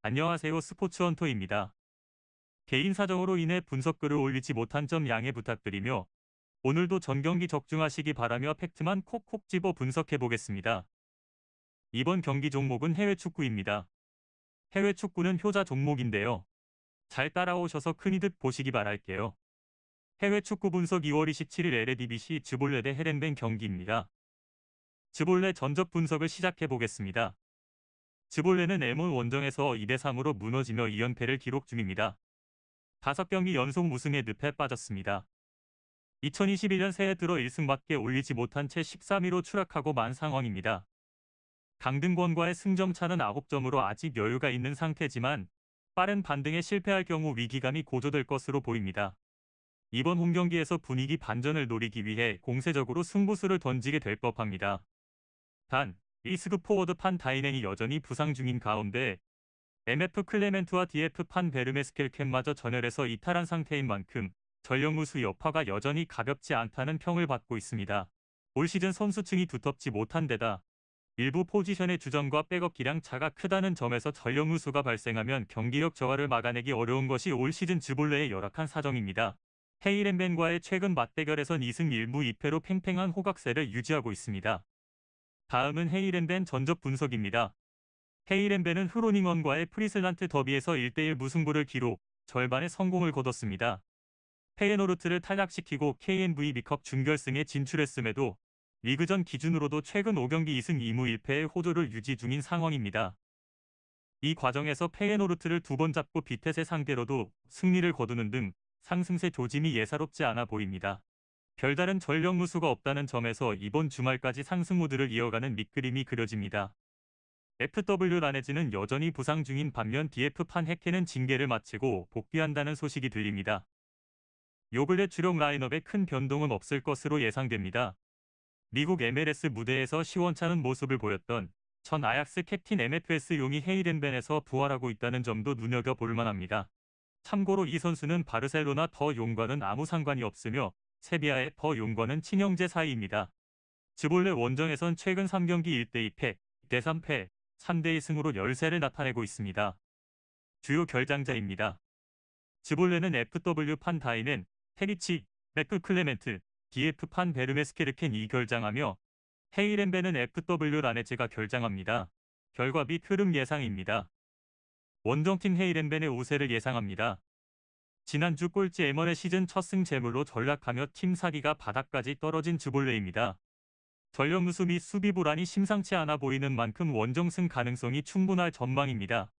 안녕하세요. 스포츠헌터입니다. 개인 사정으로 인해 분석글을 올리지 못한 점 양해 부탁드리며 오늘도 전 경기 적중하시기 바라며 팩트만 콕콕 집어 분석해 보겠습니다. 이번 경기 종목은 해외 축구입니다. 해외 축구는 효자 종목인데요. 잘 따라오셔서 큰이득 보시기 바랄게요. 해외 축구 분석 2월 27일 에레디비시 즈볼레 대 헤렌벤 경기입니다. 즈볼레 전적 분석을 시작해 보겠습니다. 즈볼레는 M원 원정에서 2대3으로 무너지며 2연패를 기록 중입니다. 5경기 연속 무승의 늪에 빠졌습니다. 2021년 새해 들어 1승밖에 올리지 못한 채 13위로 추락하고 만 상황입니다. 강등권과의 승점 차는 9점으로 아직 여유가 있는 상태지만 빠른 반등에 실패할 경우 위기감이 고조될 것으로 보입니다. 이번 홈경기에서 분위기 반전을 노리기 위해 공세적으로 승부수를 던지게 될 법합니다. 단, 1승급 포워드 판 다이넨이 여전히 부상 중인 가운데 MF 클레멘트와 DF 판 베르메스켈캔마저 전열에서 이탈한 상태인 만큼 전력 누수 여파가 여전히 가볍지 않다는 평을 받고 있습니다. 올 시즌 선수층이 두텁지 못한 데다 일부 포지션의 주전과 백업 기량 차가 크다는 점에서 전력 누수가 발생하면 경기력 저하를 막아내기 어려운 것이 올 시즌 즈볼레의 열악한 사정입니다. 헤이렌벤과의 최근 맞대결에선 2승 1무 2패로 팽팽한 호각세를 유지하고 있습니다. 다음은 헤이렌벤 전적 분석입니다. 헤이렌벤은 흐로닝원과의 프리슬란트 더비에서 1대1 무승부를 기록, 절반의 성공을 거뒀습니다. 페예노르트를 탈락시키고 KNVB컵 준결승에 진출했음에도 리그전 기준으로도 최근 5경기 2승 2무 1패의 호조를 유지 중인 상황입니다. 이 과정에서 페예노르트를 2번 잡고 비텟의 상대로도 승리를 거두는 등 상승세 조짐이 예사롭지 않아 보입니다. 별다른 전력 누수가 없다는 점에서 이번 주말까지 상승 모드를 이어가는 밑그림이 그려집니다. FW 라네즈는 여전히 부상 중인 반면 DF판 해케는 징계를 마치고 복귀한다는 소식이 들립니다. 요 근래 주력 라인업에 큰 변동은 없을 것으로 예상됩니다. 미국 MLS 무대에서 시원찮은 모습을 보였던 전 아약스 캡틴 MFS 용이 헤이렌벤에서 부활하고 있다는 점도 눈여겨볼 만합니다. 참고로 이 선수는 바르셀로나 더 용과는 아무 상관이 없으며 세비야의 더 용과는 친형제 사이입니다. 즈볼레 원정에선 최근 3경기 1대2패, 2대3패, 3대2승으로 열세를 나타내고 있습니다. 주요 결장자입니다. 즈볼레는 FW 판 다이넨, 테리치, 맥크 클레멘트, DF 판 베르메스케르켄이 결장하며 헤이렌벤은 FW 라네즈가 결장합니다. 결과 및 흐름 예상입니다. 원정팀 헤이렌벤의 우세를 예상합니다. 지난주 꼴찌 M1의 시즌 첫 승 제물로 전락하며 팀 사기가 바닥까지 떨어진 즈볼레입니다. 전력 누수 및 수비 불안이 심상치 않아 보이는 만큼 원정승 가능성이 충분할 전망입니다.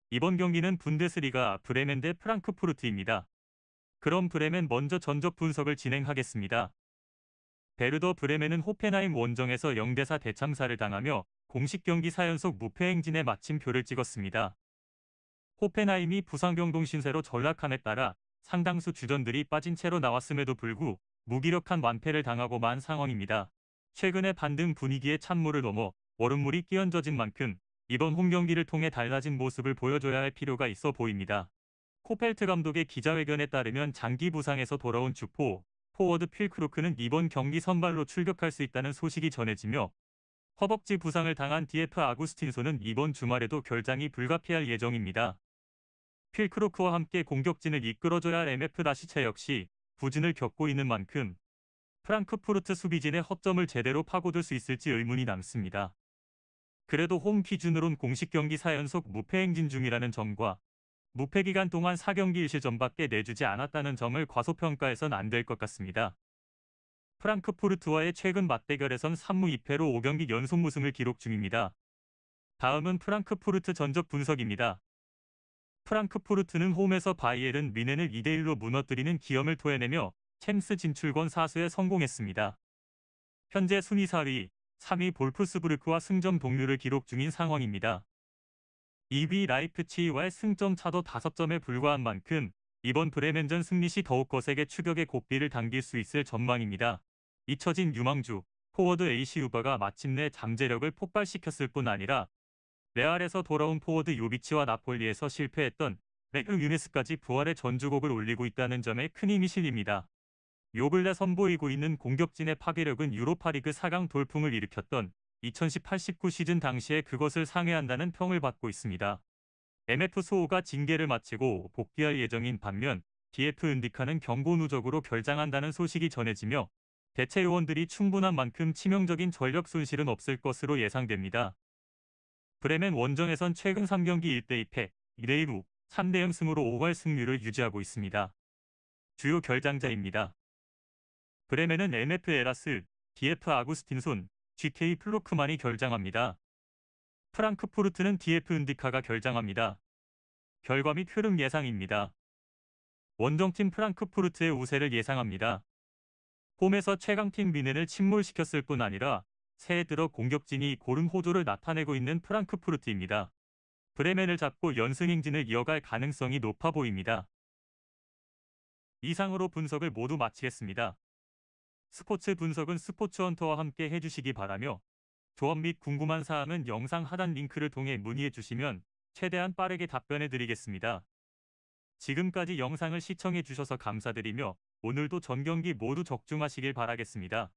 이번 경기는 분데스리가 브레멘 대 프랑크푸르트입니다. 그럼 브레멘 먼저 전적 분석을 진행하겠습니다. 베르더 브레멘은 호펜하임 원정에서 0대4 대참사를 당하며 공식 경기 4연속 무패 행진에 마침표를 찍었습니다. 호펜하임이 부상병동 신세로 전락함에 따라 상당수 주전들이 빠진 채로 나왔음에도 불구 무기력한 완패를 당하고 만 상황입니다. 최근의 반등 분위기에 찬물을 넘어 얼음물이 끼얹어진 만큼 이번 홈경기를 통해 달라진 모습을 보여줘야 할 필요가 있어 보입니다. 코펠트 감독의 기자회견에 따르면 장기 부상에서 돌아온 주포, 포워드 필크루크는 이번 경기 선발로 출격할 수 있다는 소식이 전해지며 허벅지 부상을 당한 DF 아구스틴소는 이번 주말에도 결장이 불가피할 예정입니다. 필크루크와 함께 공격진을 이끌어줘야 할 MF 라시체 역시 부진을 겪고 있는 만큼 프랑크푸르트 수비진의 허점을 제대로 파고들 수 있을지 의문이 남습니다. 그래도 홈 기준으론 공식 경기 4연속 무패 행진 중이라는 점과 무패 기간 동안 4경기 1실점밖에 내주지 않았다는 점을 과소평가해선 안 될 것 같습니다. 프랑크푸르트와의 최근 맞대결에선 3무 2패로 5경기 연속 무승을 기록 중입니다. 다음은 프랑크푸르트 전적 분석입니다. 프랑크푸르트는 홈에서 바이에른 뮌헨을 2대1로 무너뜨리는 기염을 토해내며 챔스 진출권 사수에 성공했습니다. 현재 순위 4위, 3위 볼프스부르크와 승점 동률을 기록 중인 상황입니다. 2위 라이프치히와의 승점 차도 5점에 불과한 만큼 이번 브레멘전 승리 시 더욱 거세게 추격의 고삐를 당길 수 있을 전망입니다. 잊혀진 유망주, 포워드 AC 우바가 마침내 잠재력을 폭발시켰을 뿐 아니라 레알에서 돌아온 포워드 요비치와 나폴리에서 실패했던 레그 유네스까지 부활의 전주곡을 올리고 있다는 점에 큰 힘이 실립니다. 요 근래 선보이고 있는 공격진의 파괴력은 유로파리그 4강 돌풍을 일으켰던 2018-19 시즌 당시에 그것을 상회한다는 평을 받고 있습니다. MF 소호가 징계를 마치고 복귀할 예정인 반면 DF 은디카는 경고 누적으로 결장한다는 소식이 전해지며 대체 요원들이 충분한 만큼 치명적인 전력 손실은 없을 것으로 예상됩니다. 브레멘 원정에선 최근 3경기 1대2패, 2대1루, 3대0 승으로 5할 승률을 유지하고 있습니다. 주요 결장자입니다. 브레멘은 MF 에라스, DF 아구스틴손, GK 플로크만이 결장합니다. 프랑크푸르트는 DF 은디카가 결장합니다. 결과 및 흐름 예상입니다. 원정팀 프랑크푸르트의 우세를 예상합니다. 홈에서 최강팀 뮌헨을 침몰시켰을 뿐 아니라 새해 들어 공격진이 고른 호조를 나타내고 있는 프랑크푸르트입니다. 브레멘을 잡고 연승 행진을 이어갈 가능성이 높아 보입니다. 이상으로 분석을 모두 마치겠습니다. 스포츠 분석은 스포츠헌터와 함께 해주시기 바라며 조언 및 궁금한 사항은 영상 하단 링크를 통해 문의해 주시면 최대한 빠르게 답변해 드리겠습니다. 지금까지 영상을 시청해 주셔서 감사드리며 오늘도 전 경기 모두 적중하시길 바라겠습니다.